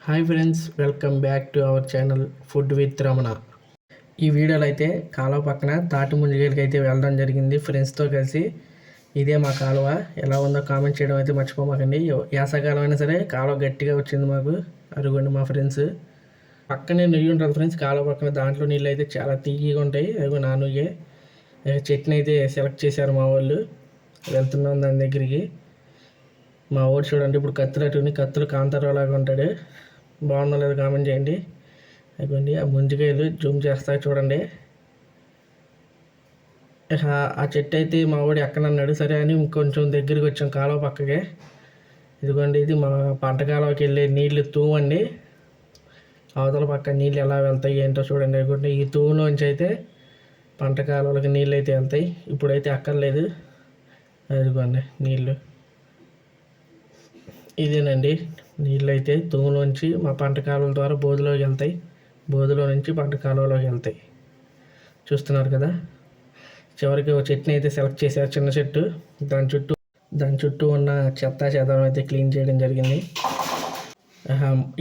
Hi friends, welcome back to our channel food with Ramana. ఈ వీడియోలో అయితే కాలువ పక్కన తాటి ముంజిగలకి అయితే వెళ్ళడం జరిగింది ఫ్రెండ్స్తో కలిసి. ఇదే మా కాలువ, ఎలా ఉందో కామెంట్ చేయడం అయితే మర్చిపోమాకండి. యాసకాలం అయినా సరే కాలువ గట్టిగా వచ్చింది మాకు. అరుగుండి మా ఫ్రెండ్స్ పక్కనే నుయ్యి ఉంటుంది ఫ్రెండ్స్. కాలువ పక్కన దాంట్లో నీళ్ళు అయితే చాలా తీయగా ఉంటాయి. అదిగో నా నుయ్యే. చట్నీ అయితే సెలెక్ట్ చేశారు మా వాళ్ళు. వెళ్తున్నాం దాని దగ్గరికి. మా ఊరు చూడండి, ఇప్పుడు కత్తులు కత్తులు కాంతారావులాగా ఉంటాడు. బాగుందో లేదో కామెంట్ చేయండి. అయిపోయింది ఆ ముంజికాయలు జూమ్ చేస్తా చూడండి. ఆ చెట్టు అయితే మా వాడు ఎక్కడన్నాడు, సరే అని ఇంకొంచెం దగ్గరికి వచ్చాం కాలువ పక్కకే. ఇదిగోండి, ఇది మా పంట కాలువకి వెళ్ళే నీళ్ళు తూవండి. అవతల పక్క నీళ్ళు ఎలా వెళ్తాయి ఏంటో చూడండి. ఇదిగోండి, ఈ తూవులోంచి అయితే పంట కాలువలకి నీళ్ళు అయితే వెళ్తాయి. ఇప్పుడైతే అక్కర్లేదు. అదిగోండి నీళ్ళు, ఇదేనండి నీళ్ళు అయితే తూములోంచి మా పంట కాలువల ద్వారా బోధులోకి వెళ్తాయి. బోధులో నుంచి పంట కాలువలోకి వెళ్తాయి. చూస్తున్నారు కదా. చివరికి ఒక చెట్టుని అయితే సెలెక్ట్ చేశారు, చిన్న చెట్టు. దాని చుట్టూ ఉన్న చెత్త చెదారం అయితే క్లీన్ చేయడం జరిగింది.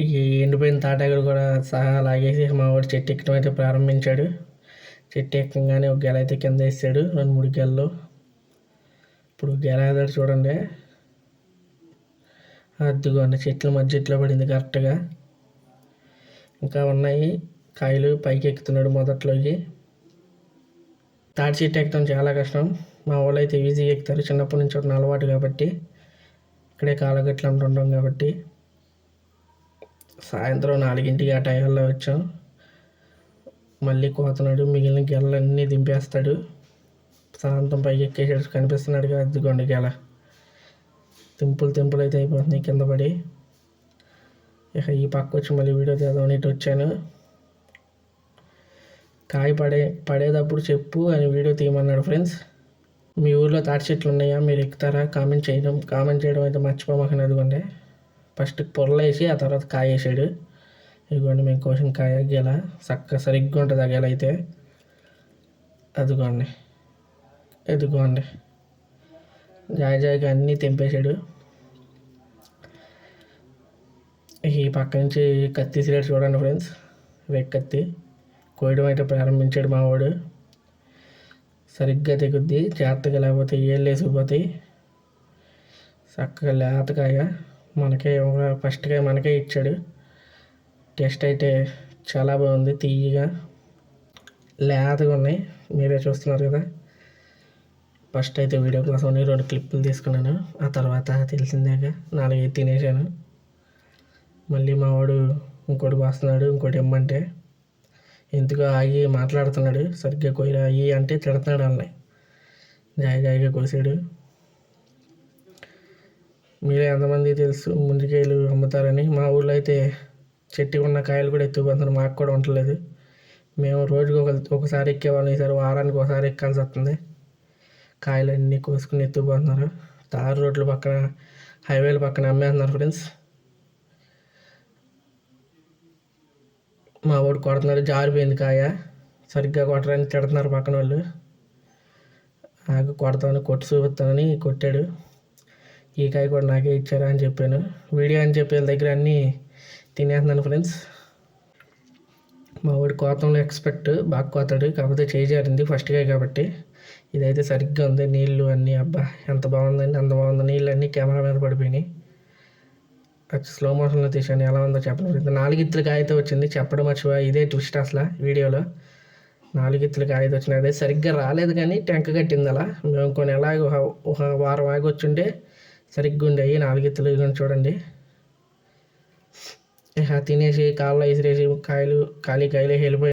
ఈ ఎండిపోయిన తాటాకులు కూడా సహా లాగేసి మా వాడు చెట్టు ఎక్కడం అయితే ప్రారంభించాడు. చెట్టు ఎక్కగానే ఒక గెల అయితే కింద వేసాడు, 2-3 గెలలు. ఇప్పుడు గెల ఏదాడు చూడండి. అదిగోండి చెట్ల మధ్యలో పడింది కరెక్ట్గా. ఇంకా ఉన్నాయి కాయలు. పైకి ఎక్కుతున్నాడు మొదట్లోకి. తాటి చెట్టు ఎక్కడం చాలా కష్టం. మా వాళ్ళు అయితే ఈజీగా ఎక్కుతారు, చిన్నప్పటి నుంచి ఒక అలవాటు కాబట్టి. ఇక్కడే కాలగట్లు అంటుంటాం కాబట్టి. సాయంత్రం 4ంటికి ఆ టైంలో వచ్చాం. మళ్ళీ కోతున్నాడు, మిగిలిన గెలలన్నీ దింపేస్తాడు. సాయంత్రం పైకి ఎక్కేసాడు, కనిపిస్తున్నాడుగా. అదిగోండి గెల. తెంపులు అయితే అయిపోతున్నాయి కింద పడి. ఇక ఈ పక్క వచ్చి మళ్ళీ వీడియో తీద్దామని ఇటు వచ్చాను. కాయ పడేటప్పుడు చెప్పు అని వీడియో తీయమన్నాడు ఫ్రెండ్స్. మీ ఊర్లో తాటి చెట్లు ఉన్నాయా, మీరు ఎక్కుతారా? కామెంట్ చేయడం అయితే మర్చిపోమాకని. అదిగోండి, ఫస్ట్ పొరలు వేసి ఆ తర్వాత కాయ వేసాడు. ఇదిగోండి మేము కోసిన కాయ గెల. సరిగ్గా ఉంటుంది ఆ గెల అయితే. అదిగోండి జాయిగా అన్నీ తెంపేశాడు. ఈ పక్క నుంచి కత్తి సిరేట్ చూడండి ఫ్రెండ్స్. కత్తి కోయడం అయితే ప్రారంభించాడు మా వాడు. సరిగ్గా తెగుద్ది, జాగ్రత్తగా, లేకపోతే ఏళ్ళు వేసిపోతాయి. చక్కగా లేతకాయ ఫస్ట్ కాయ మనకే ఇచ్చాడు. టేస్ట్ అయితే చాలా బాగుంది, తీయగా లేతగా ఉన్నాయి. మీరే చూస్తున్నారు కదా. ఫస్ట్ అయితే వీడియో కోసం 2 క్లిప్పులు తీసుకున్నాను. ఆ తర్వాత తెలిసిందాక 4 తినేసాను. మళ్ళీ మా వాడు ఇంకోటి వస్తున్నాడు, ఇంకోటి ఇమ్మంటే. ఎందుకు ఆగి మాట్లాడుతున్నాడు. సరిగ్గా కోయిరా అయ్యి అంటే తిడుతున్నాడు అన్నయ్య. జాయిగా కోసాడు. మీరే ఎంతమంది తెలుసు ముంజికాయలు అమ్ముతారని? మా ఊళ్ళో అయితే చెట్టుకు ఉన్న కాయలు కూడా ఎత్తుకుపోతున్నారు, మాకు కూడా ఉండలేదు. మేము రోజుకి ఒకసారి ఎక్కేవాళ్ళం, ఈసారి వారానికి ఒకసారి ఎక్కాల్సి వస్తుంది. కాయలన్నీ కోసుకుని ఎత్తుకుపోతున్నారు. తారు రోడ్ల పక్కన, హైవేల పక్కన అమ్మేస్తున్నారు ఫ్రెండ్స్. మా వాడు కొడుతున్నాడు, జారిపోయింది కాయ. సరిగ్గా కొట్టడానికి తిడుతున్నారు పక్కన వాళ్ళు. కొడతామని చూపిస్తానని కొట్టాడు. ఈ కాయ కూడా నాకే ఇచ్చారా అని చెప్పాను. వీడియో అని చెప్పి వాళ్ళ దగ్గర అన్నీ తినేస్తున్నాను ఫ్రెండ్స్. మా వాడు కోతంలో ఎక్స్పెక్ట్ బాగా కోతాడు, కాకపోతే చేయి జారింది ఫస్ట్ కాయ కాబట్టి. ఇదైతే సరిగ్గా ఉంది. నీళ్ళు అన్నీ అబ్బా ఎంత బాగుందండి, అంత బాగుంది. నీళ్ళు అన్నీ కెమెరా మీద పడిపోయినాయి. స్లో మోషన్లో తీసాను, ఎలా ఉందో చెప్పండి. 4 ఇత్తుల కాయతో వచ్చింది, చెప్పడం మర్చిపోయా. ఇదే ట్విస్ట్ అసలు వీడియోలో. 4 ఇత్తుల కాయతో వచ్చింది. అదే సరిగ్గా రాలేదు కానీ టెంక కట్టింది అలా. మేము కొన్ని ఎలాగ ఒక వారం ఆగి వచ్చుంటే సరిగ్గా ఉండేవి 4 ఇత్తులు. ఇదిగోండి చూడండి. తినేసి కాళ్ళలో విసిరేసి కాయలు వెళ్ళిపోయి